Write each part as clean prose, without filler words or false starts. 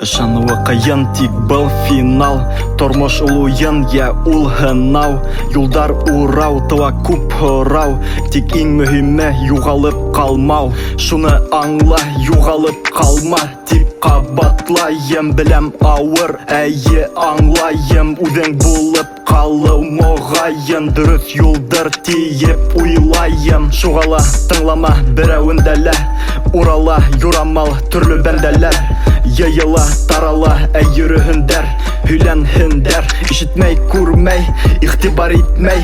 Ышануы кыйын, тик был финал. Тормыш улуен, я ул гынау. Юлдар урау, тыла күп һорау. Тик иң мөһиме югалып калмау. Шуны аңла, югалып калма. Тик кабатлайым, беләм авыр, әйе аңлайым. Үҙең булып калыу моғайын. Дөрөҫ юлдыр тиеп уйлайым. Шугала тыңлама берәүендә лә. Урала юрамал төрлө бәндәләр. Йыйыла, тарала, йөрөһөндәр. Һөйләнһендәр, ишетмәй, күрмәй, игътибар итмәй,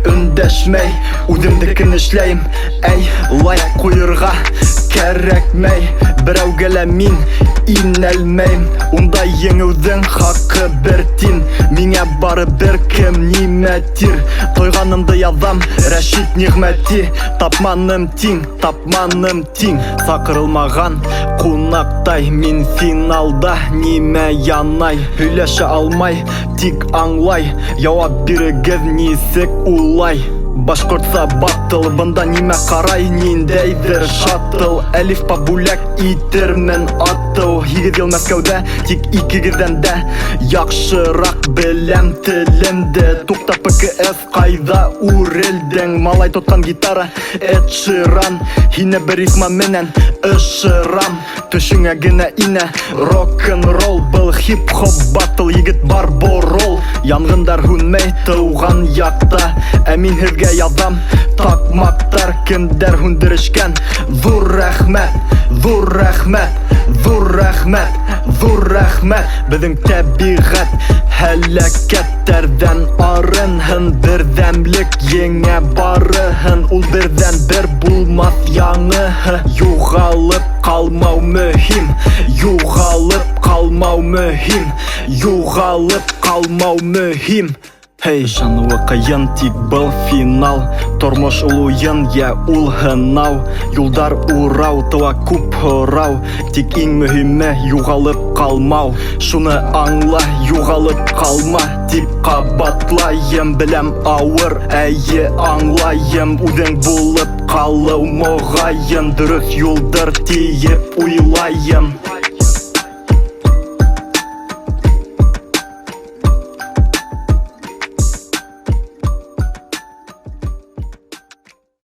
өндәшмәй. Үҙемдекен эшләйем, әй, лайк ҡуйырға кәрәкмәй. Берәүгә лә мин инәлмәйем. Унда еңеүҙең хаҡы бер тин. Миңә бары бер кем нимә тир. Тойғанымды яҙам, Рәшит Ниғмәти. Тапманым тиң, тапманым тиң. Саҡырылмаған ҡунаҡтай. Мин финалда нимә янай. Һөйләшә алмай, тик аңлай. Яуап бирегеҙ нисек улай. Башҡортса батыл, бында нимә ҡарай. Ниндәйҙер шатыл, әлиф-ба бүләк итермен атыл. 8 йыл Мәскәүҙә, тик 2-геҙҙән дә яҡшыраҡ беләм телемде. Туҡта, ПКС ҡайҙа үрелдең? Малай тотҡан гитара, Эд Ширан. Һине бер рифма менән ышырам. Төшөңә генә инә рок-н-ролл. Был хип-хоп батыл, егет бар борол. Янғындар һүнмәй тыуған яҡта. Ә мин һеҙгә яҙам таҡмаҡтар. Кемдәр һүндерешкән? Ҙур рәхмәт, ҙур рәхмәт, ҙур рәхмәт, ҙур рәхмәт. Беҙҙең тәбиғәт һәләкәттәрҙән арынһын. Берҙәмлек еңә барыһын. Ул берҙән бер булмаҫ яңыһы. Юғалып ҡалмау мөһим. Юғалып ҡалмау мөһим. Юғалып ҡалмау мөһим. Hey, ышануы ҡыйын, тик был финал. Тормош улуйын, я ул һынау. Юлдар урау, тыла күп һорау. Тик иң мөһиме юғалып ҡалмау. Шуны аңла, юғалып ҡалма. Тик ҡабатлайым, беләм ауыр, әйе аңлайым. Үҙең булып ҡалыу моғайын. Дөрөҫ юлдыр тиеп уйлайым.